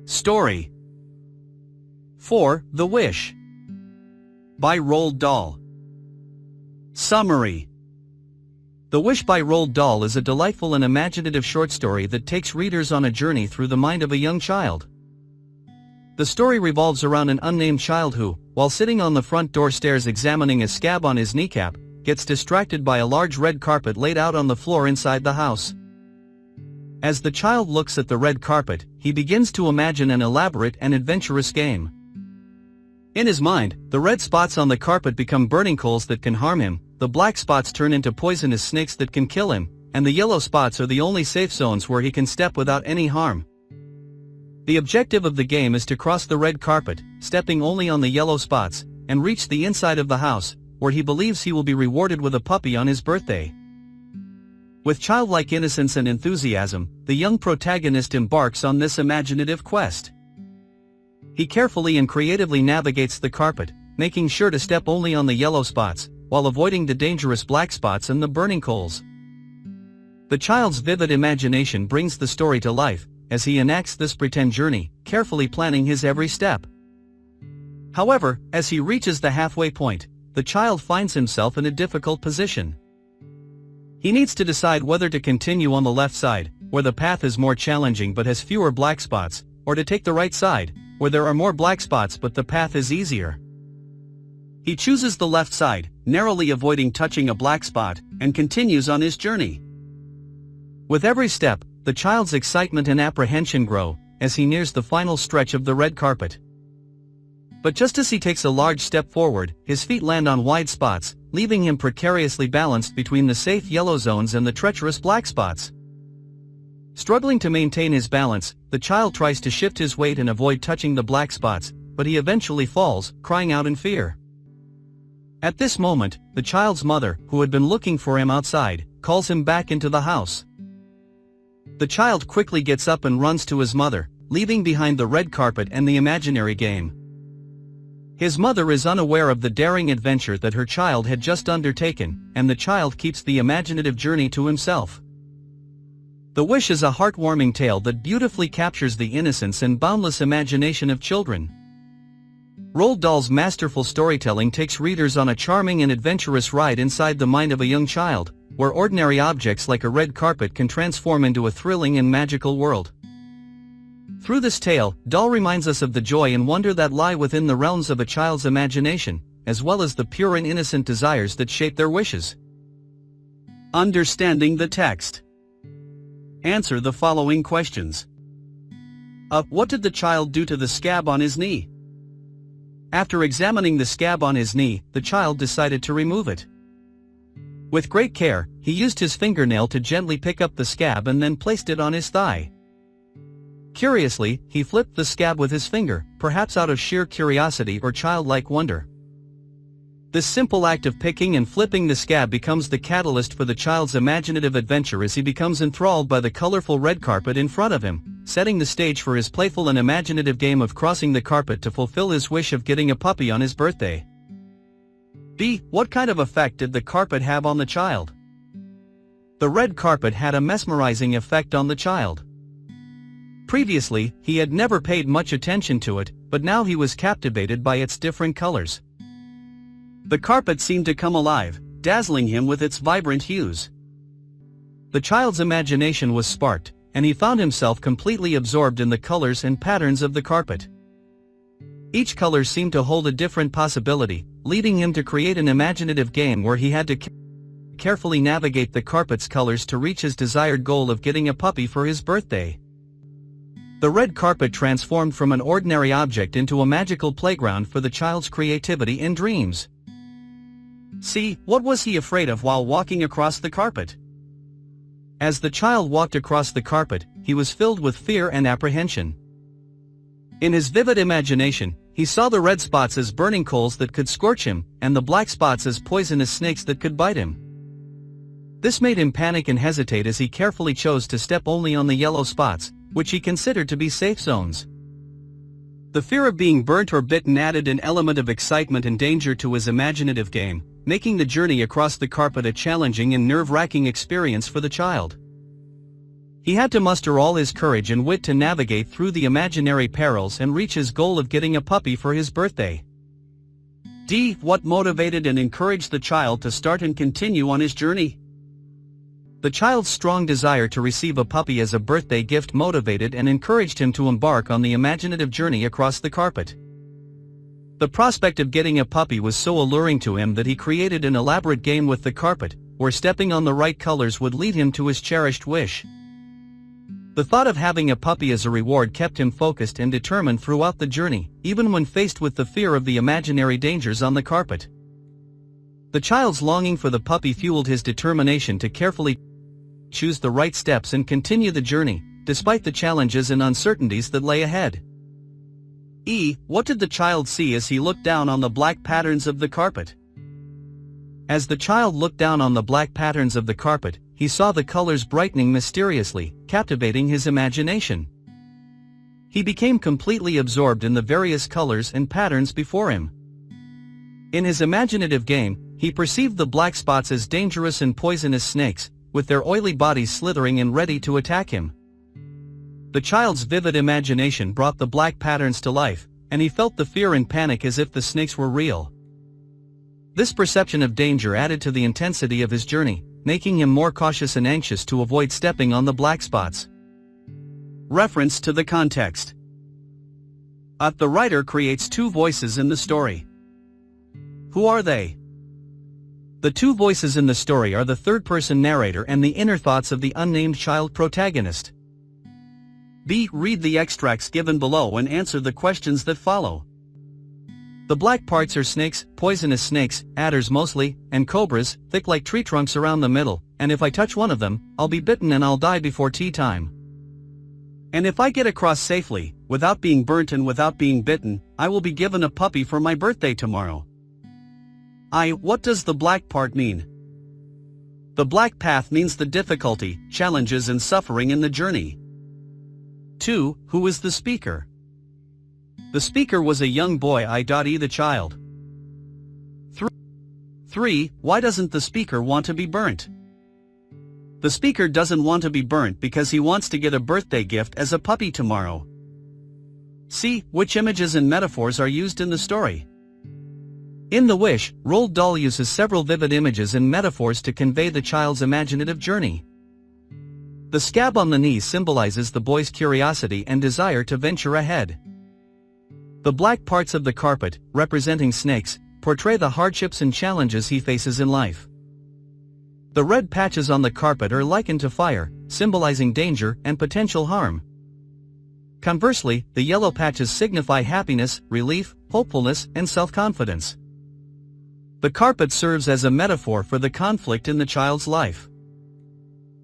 Story 4. The Wish by Roald Dahl. Summary. The Wish by Roald Dahl is a delightful and imaginative short story that takes readers on a journey through the mind of a young child. The story revolves around an unnamed child who, while sitting on the front door stairs examining a scab on his kneecap, gets distracted by a large red carpet laid out on the floor inside the house. As the child looks at the red carpet, he begins to imagine an elaborate and adventurous game. In his mind, the red spots on the carpet become burning coals that can harm him, the black spots turn into poisonous snakes that can kill him, and the yellow spots are the only safe zones where he can step without any harm. The objective of the game is to cross the red carpet, stepping only on the yellow spots, and reach the inside of the house, where he believes he will be rewarded with a puppy on his birthday. With childlike innocence and enthusiasm, the young protagonist embarks on this imaginative quest. He carefully and creatively navigates the carpet, making sure to step only on the yellow spots, while avoiding the dangerous black spots and the burning coals. The child's vivid imagination brings the story to life, as he enacts this pretend journey, carefully planning his every step. However, as he reaches the halfway point, the child finds himself in a difficult position. He needs to decide whether to continue on the left side, where the path is more challenging but has fewer black spots, or to take the right side, where there are more black spots but the path is easier. He chooses the left side, narrowly avoiding touching a black spot, and continues on his journey. With every step, the child's excitement and apprehension grow, as he nears the final stretch of the red carpet. But just as he takes a large step forward, his feet land on wide spots, leaving him precariously balanced between the safe yellow zones and the treacherous black spots. Struggling to maintain his balance, the child tries to shift his weight and avoid touching the black spots, but he eventually falls, crying out in fear. At this moment, the child's mother, who had been looking for him outside, calls him back into the house. The child quickly gets up and runs to his mother, leaving behind the red carpet and the imaginary game. His mother is unaware of the daring adventure that her child had just undertaken, and the child keeps the imaginative journey to himself. The Wish is a heartwarming tale that beautifully captures the innocence and boundless imagination of children. Roald Dahl's masterful storytelling takes readers on a charming and adventurous ride inside the mind of a young child, where ordinary objects like a red carpet can transform into a thrilling and magical world. Through this tale, Dahl reminds us of the joy and wonder that lie within the realms of a child's imagination, as well as the pure and innocent desires that shape their wishes. Understanding the text. Answer the following questions. What did the child do to the scab on his knee? After examining the scab on his knee, the child decided to remove it. With great care, he used his fingernail to gently pick up the scab and then placed it on his thigh. Curiously, he flipped the scab with his finger, perhaps out of sheer curiosity or childlike wonder. This simple act of picking and flipping the scab becomes the catalyst for the child's imaginative adventure as he becomes enthralled by the colorful red carpet in front of him, setting the stage for his playful and imaginative game of crossing the carpet to fulfill his wish of getting a puppy on his birthday. B. What kind of effect did the carpet have on the child? The red carpet had a mesmerizing effect on the child. Previously, he had never paid much attention to it, but now he was captivated by its different colors. The carpet seemed to come alive, dazzling him with its vibrant hues. The child's imagination was sparked, and he found himself completely absorbed in the colors and patterns of the carpet. Each color seemed to hold a different possibility, leading him to create an imaginative game where he had to carefully navigate the carpet's colors to reach his desired goal of getting a puppy for his birthday. The red carpet transformed from an ordinary object into a magical playground for the child's creativity and dreams. C. What was he afraid of while walking across the carpet? As the child walked across the carpet, he was filled with fear and apprehension. In his vivid imagination, he saw the red spots as burning coals that could scorch him, and the black spots as poisonous snakes that could bite him. This made him panic and hesitate as he carefully chose to step only on the yellow spots, which he considered to be safe zones. The fear of being burnt or bitten added an element of excitement and danger to his imaginative game, making the journey across the carpet a challenging and nerve-wracking experience for the child. He had to muster all his courage and wit to navigate through the imaginary perils and reach his goal of getting a puppy for his birthday. D. What motivated and encouraged the child to start and continue on his journey? The child's strong desire to receive a puppy as a birthday gift motivated and encouraged him to embark on the imaginative journey across the carpet. The prospect of getting a puppy was so alluring to him that he created an elaborate game with the carpet, where stepping on the right colors would lead him to his cherished wish. The thought of having a puppy as a reward kept him focused and determined throughout the journey, even when faced with the fear of the imaginary dangers on the carpet. The child's longing for the puppy fueled his determination to carefully choose the right steps and continue the journey, despite the challenges and uncertainties that lay ahead. E. What did the child see as he looked down on the black patterns of the carpet? As the child looked down on the black patterns of the carpet, he saw the colors brightening mysteriously, captivating his imagination. He became completely absorbed in the various colors and patterns before him. In his imaginative game, he perceived the black spots as dangerous and poisonous snakes, with their oily bodies slithering and ready to attack him. The child's vivid imagination brought the black patterns to life, and he felt the fear and panic as if the snakes were real. This perception of danger added to the intensity of his journey, making him more cautious and anxious to avoid stepping on the black spots. Reference to the context. The writer creates two voices in the story. Who are they? The two voices in the story are the third-person narrator and the inner thoughts of the unnamed child protagonist. B. Read the extracts given below and answer the questions that follow. The black parts are snakes, poisonous snakes, adders mostly, and cobras, thick like tree trunks around the middle, and if I touch one of them, I'll be bitten and I'll die before tea time. And if I get across safely, without being burnt and without being bitten, I will be given a puppy for my birthday tomorrow. I. What does the black part mean? The black path means the difficulty, challenges and suffering in the journey. 2. Who is the speaker? The speaker was a young boy I.E. the child. 3. Why doesn't the speaker want to be burnt? The speaker doesn't want to be burnt because he wants to get a birthday gift as a puppy tomorrow. C. Which images and metaphors are used in the story? In The Wish, Roald Dahl uses several vivid images and metaphors to convey the child's imaginative journey. The scab on the knee symbolizes the boy's curiosity and desire to venture ahead. The black parts of the carpet, representing snakes, portray the hardships and challenges he faces in life. The red patches on the carpet are likened to fire, symbolizing danger and potential harm. Conversely, the yellow patches signify happiness, relief, hopefulness, and self-confidence. The carpet serves as a metaphor for the conflict in the child's life.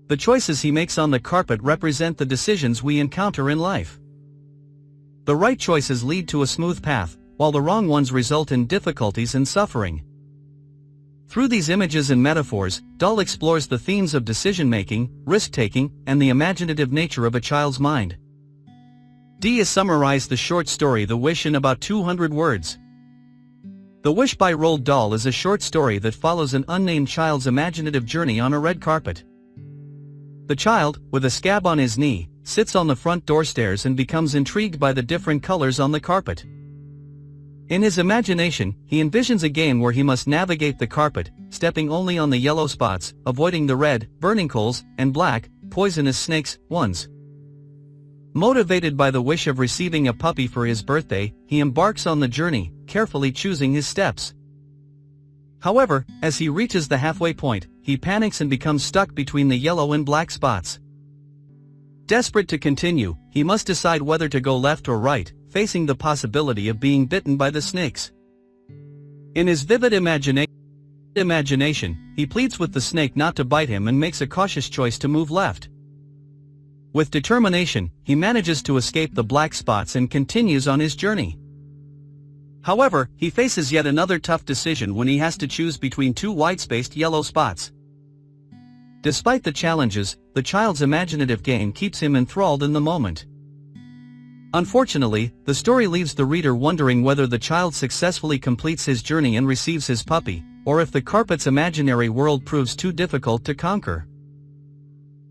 The choices he makes on the carpet represent the decisions we encounter in life. The right choices lead to a smooth path, while the wrong ones result in difficulties and suffering. Through these images and metaphors, Dahl explores the themes of decision-making, risk-taking, and the imaginative nature of a child's mind. D. has summarized the short story The Wish in about 200 words. The Wish by Roald Dahl is a short story that follows an unnamed child's imaginative journey on a red carpet. The child, with a scab on his knee, sits on the front door stairs and becomes intrigued by the different colors on the carpet. In his imagination, he envisions a game where he must navigate the carpet, stepping only on the yellow spots, avoiding the red, burning coals, and black, poisonous snakes, ones. Motivated by the wish of receiving a puppy for his birthday, he embarks on the journey, carefully choosing his steps. However, as he reaches the halfway point, he panics and becomes stuck between the yellow and black spots. Desperate to continue, he must decide whether to go left or right, facing the possibility of being bitten by the snakes. In his vivid imagination, he pleads with the snake not to bite him and makes a cautious choice to move left. With determination, he manages to escape the black spots and continues on his journey. However, he faces yet another tough decision when he has to choose between two wide-spaced yellow spots. Despite the challenges, the child's imaginative game keeps him enthralled in the moment. Unfortunately, the story leaves the reader wondering whether the child successfully completes his journey and receives his puppy, or if the carpet's imaginary world proves too difficult to conquer.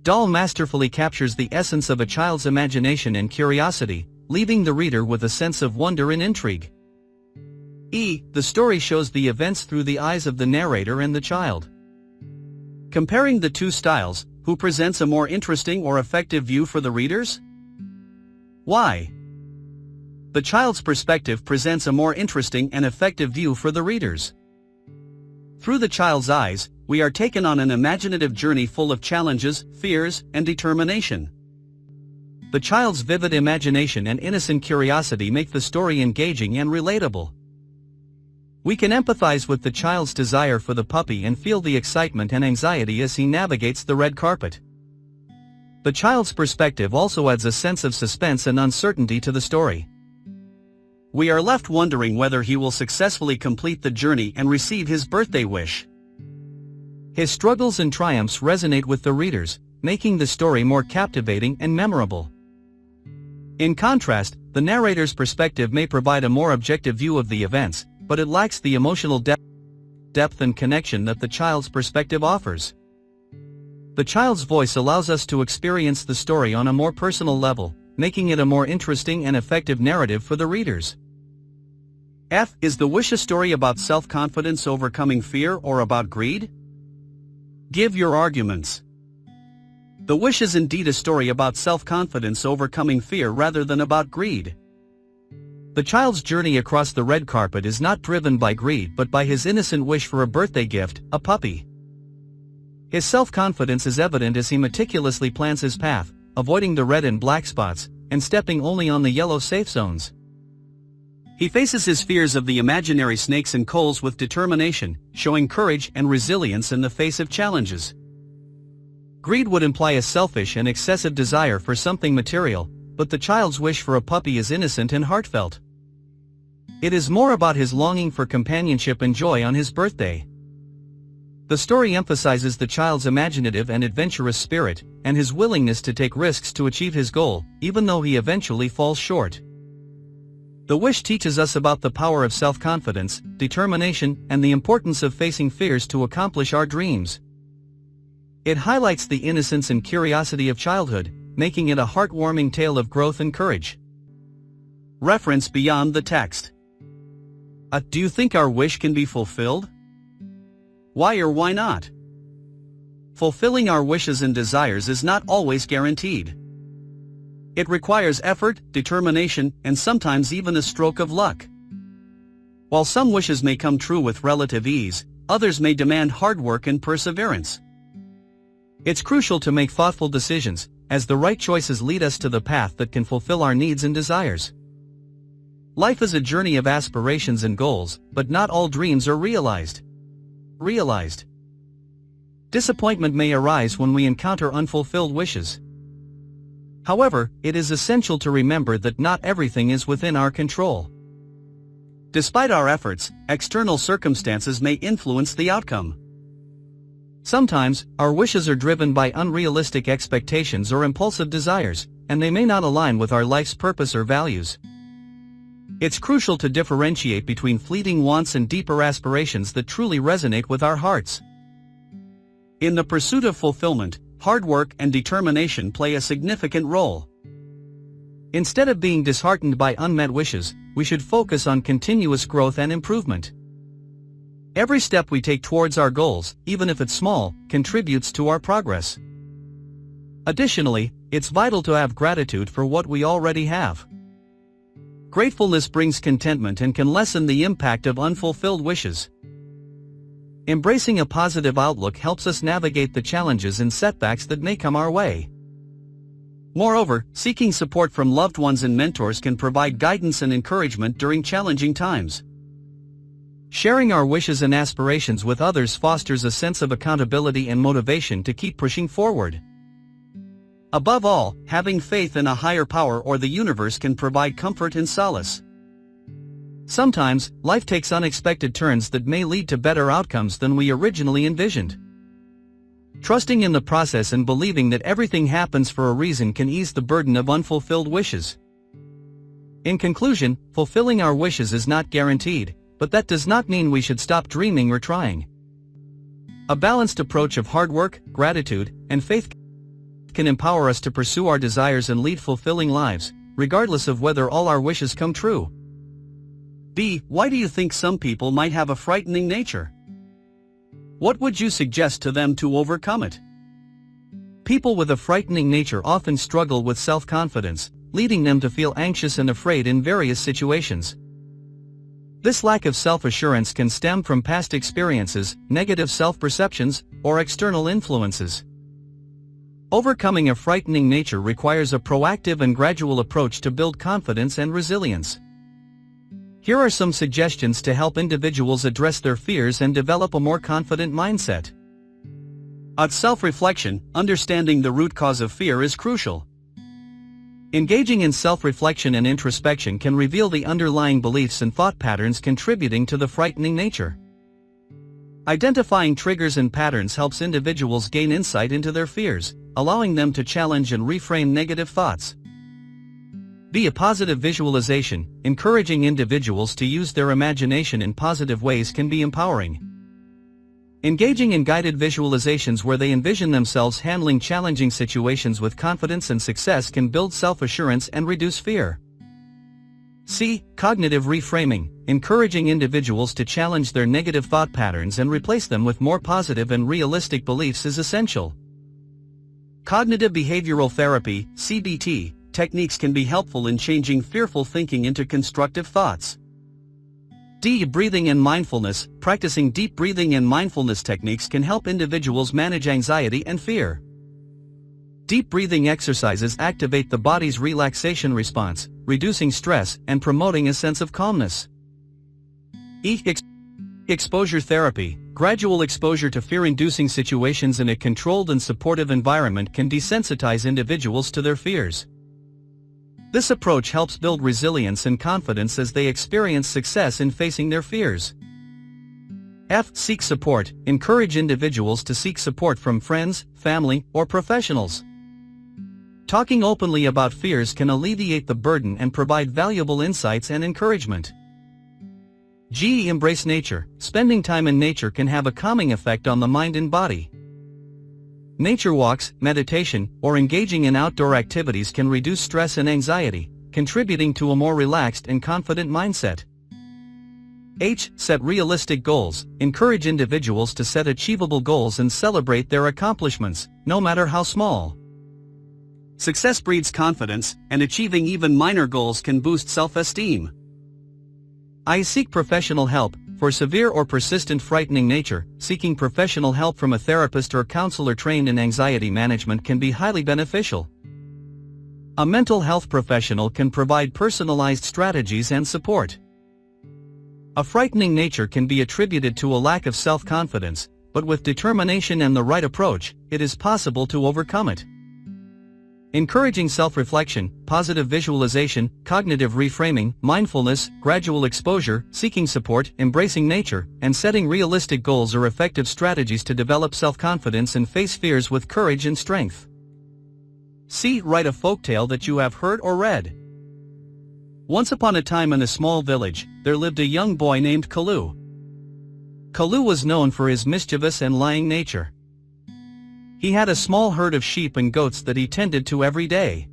Dahl masterfully captures the essence of a child's imagination and curiosity, leaving the reader with a sense of wonder and intrigue. The story shows the events through the eyes of the narrator and the child. Comparing the two styles, who presents a more interesting or effective view for the readers? Why? The child's perspective presents a more interesting and effective view for the readers. Through the child's eyes, we are taken on an imaginative journey full of challenges, fears, and determination. The child's vivid imagination and innocent curiosity make the story engaging and relatable. We can empathize with the child's desire for the puppy and feel the excitement and anxiety as he navigates the red carpet. The child's perspective also adds a sense of suspense and uncertainty to the story. We are left wondering whether he will successfully complete the journey and receive his birthday wish. His struggles and triumphs resonate with the readers, making the story more captivating and memorable. In contrast, the narrator's perspective may provide a more objective view of the events, but it lacks the emotional depth and connection that the child's perspective offers. The child's voice allows us to experience the story on a more personal level, making it a more interesting and effective narrative for the readers. Is the wish a story about self-confidence overcoming fear or about greed? Give your arguments. The Wish is indeed a story about self-confidence overcoming fear rather than about greed. The child's journey across the red carpet is not driven by greed but by his innocent wish for a birthday gift, a puppy. His self-confidence is evident as he meticulously plans his path, avoiding the red and black spots, and stepping only on the yellow safe zones. He faces his fears of the imaginary snakes and coals with determination, showing courage and resilience in the face of challenges. Greed would imply a selfish and excessive desire for something material, but the child's wish for a puppy is innocent and heartfelt. It is more about his longing for companionship and joy on his birthday. The story emphasizes the child's imaginative and adventurous spirit, and his willingness to take risks to achieve his goal, even though he eventually falls short. The Wish teaches us about the power of self-confidence, determination, and the importance of facing fears to accomplish our dreams. It highlights the innocence and curiosity of childhood, making it a heartwarming tale of growth and courage. Reference beyond the text. Do you think our wish can be fulfilled? Why or why not? Fulfilling our wishes and desires is not always guaranteed. It requires effort, determination, and sometimes even a stroke of luck. While some wishes may come true with relative ease, others may demand hard work and perseverance. It's crucial to make thoughtful decisions, as the right choices lead us to the path that can fulfill our needs and desires. Life is a journey of aspirations and goals, but not all dreams are realized. Disappointment may arise when we encounter unfulfilled wishes. However, it is essential to remember that not everything is within our control. Despite our efforts, external circumstances may influence the outcome. Sometimes, our wishes are driven by unrealistic expectations or impulsive desires, and they may not align with our life's purpose or values. It's crucial to differentiate between fleeting wants and deeper aspirations that truly resonate with our hearts. In the pursuit of fulfillment, hard work and determination play a significant role. Instead of being disheartened by unmet wishes, we should focus on continuous growth and improvement. Every step we take towards our goals, even if it's small, contributes to our progress. Additionally, it's vital to have gratitude for what we already have. Gratefulness brings contentment and can lessen the impact of unfulfilled wishes. Embracing a positive outlook helps us navigate the challenges and setbacks that may come our way. Moreover, seeking support from loved ones and mentors can provide guidance and encouragement during challenging times. Sharing our wishes and aspirations with others fosters a sense of accountability and motivation to keep pushing forward. Above all, having faith in a higher power or the universe can provide comfort and solace. Sometimes, life takes unexpected turns that may lead to better outcomes than we originally envisioned. Trusting in the process and believing that everything happens for a reason can ease the burden of unfulfilled wishes. In conclusion, fulfilling our wishes is not guaranteed, but that does not mean we should stop dreaming or trying. A balanced approach of hard work, gratitude, and faith Faith can empower us to pursue our desires and lead fulfilling lives, regardless of whether all our wishes come true. B. Why do you think some people might have a frightening nature? What would you suggest to them to overcome it? People with a frightening nature often struggle with self-confidence, leading them to feel anxious and afraid in various situations. This lack of self-assurance can stem from past experiences, negative self-perceptions, or external influences. Overcoming a frightening nature requires a proactive and gradual approach to build confidence and resilience. Here are some suggestions to help individuals address their fears and develop a more confident mindset. At self-reflection, understanding the root cause of fear is crucial. Engaging in self-reflection and introspection can reveal the underlying beliefs and thought patterns contributing to the frightening nature. Identifying triggers and patterns helps individuals gain insight into their fears, allowing them to challenge and reframe negative thoughts. B. A positive visualization. Encouraging individuals to use their imagination in positive ways can be empowering. Engaging in guided visualizations where they envision themselves handling challenging situations with confidence and success can build self-assurance and reduce fear. C. Cognitive reframing. Encouraging individuals to challenge their negative thought patterns and replace them with more positive and realistic beliefs is essential. Cognitive behavioral therapy, CBT, techniques can be helpful in changing fearful thinking into constructive thoughts. D. Breathing and mindfulness. Practicing deep breathing and mindfulness techniques can help individuals manage anxiety and fear. Deep breathing exercises activate the body's relaxation response, reducing stress and promoting a sense of calmness. E. Exposure therapy. Gradual exposure to fear-inducing situations in a controlled and supportive environment can desensitize individuals to their fears. This approach helps build resilience and confidence as they experience success in facing their fears. F. Seek support. Encourage individuals to seek support from friends, family, or professionals. Talking openly about fears can alleviate the burden and provide valuable insights and encouragement. G. Embrace nature. Spending time in nature can have a calming effect on the mind and body. Nature walks, meditation, or engaging in outdoor activities can reduce stress and anxiety, contributing to a more relaxed and confident mindset. H. Set realistic goals. Encourage individuals to set achievable goals and celebrate their accomplishments, no matter how small. Success breeds confidence, and achieving even minor goals can boost self-esteem. I. Seek professional help. For severe or persistent frightening nature, seeking professional help from a therapist or counselor trained in anxiety management can be highly beneficial. A mental health professional can provide personalized strategies and support. A frightening nature can be attributed to a lack of self-confidence, but with determination and the right approach, it is possible to overcome it. Encouraging self-reflection, positive visualization, cognitive reframing, mindfulness, gradual exposure, seeking support, embracing nature, and setting realistic goals are effective strategies to develop self-confidence and face fears with courage and strength. C. Write a folktale that you have heard or read. Once upon a time in a small village, there lived a young boy named Kalu. Kalu was known for his mischievous and lying nature. He had a small herd of sheep and goats that he tended to every day.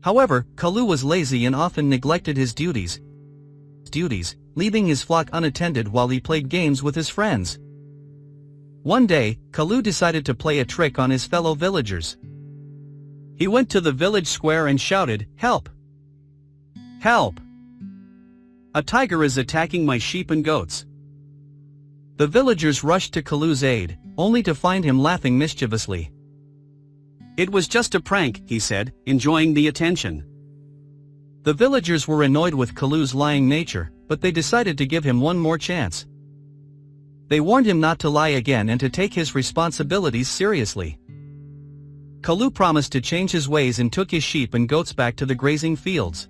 However, Kalu was lazy and often neglected his duties, leaving his flock unattended while he played games with his friends. One day, Kalu decided to play a trick on his fellow villagers. He went to the village square and shouted, "Help! Help! A tiger is attacking my sheep and goats." The villagers rushed to Kalu's aid, only to find him laughing mischievously. "It was just a prank," he said, enjoying the attention. The villagers were annoyed with Kalu's lying nature, but they decided to give him one more chance. They warned him not to lie again and to take his responsibilities seriously. Kalu promised to change his ways and took his sheep and goats back to the grazing fields.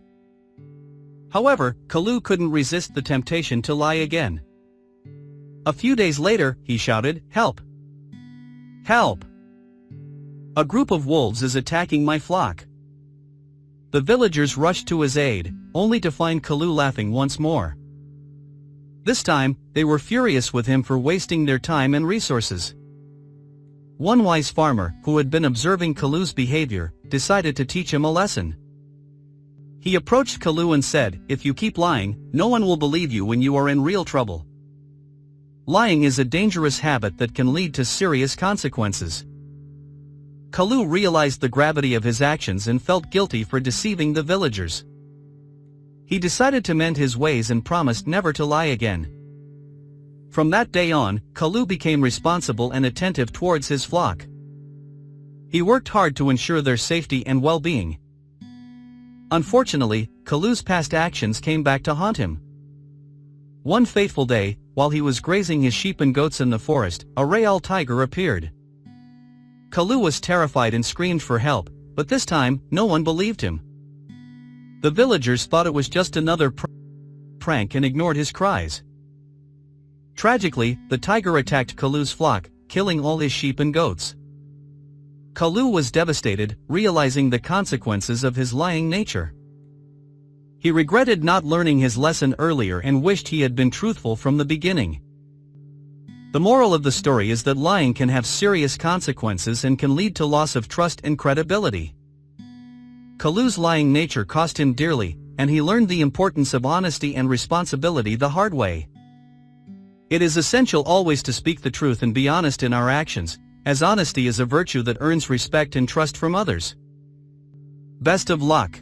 However, Kalu couldn't resist the temptation to lie again. A few days later, he shouted, "Help! Help! A group of wolves is attacking my flock." The villagers rushed to his aid, only to find Kalu laughing once more. This time, they were furious with him for wasting their time and resources. One wise farmer, who had been observing Kalu's behavior, decided to teach him a lesson. He approached Kalu and said, "If you keep lying, no one will believe you when you are in real trouble. Lying is a dangerous habit that can lead to serious consequences." Kalu realized the gravity of his actions and felt guilty for deceiving the villagers. He decided to mend his ways and promised never to lie again. From that day on, Kalu became responsible and attentive towards his flock. He worked hard to ensure their safety and well-being. Unfortunately, Kalu's past actions came back to haunt him. One fateful day, while he was grazing his sheep and goats in the forest, a Roald tiger appeared. Kalu was terrified and screamed for help, but this time, no one believed him. The villagers thought it was just another prank and ignored his cries. Tragically, the tiger attacked Kalu's flock, killing all his sheep and goats. Kalu was devastated, realizing the consequences of his lying nature. He regretted not learning his lesson earlier and wished he had been truthful from the beginning. The moral of the story is that lying can have serious consequences and can lead to loss of trust and credibility. Kalu's lying nature cost him dearly, and he learned the importance of honesty and responsibility the hard way. It is essential always to speak the truth and be honest in our actions, as honesty is a virtue that earns respect and trust from others. Best of luck.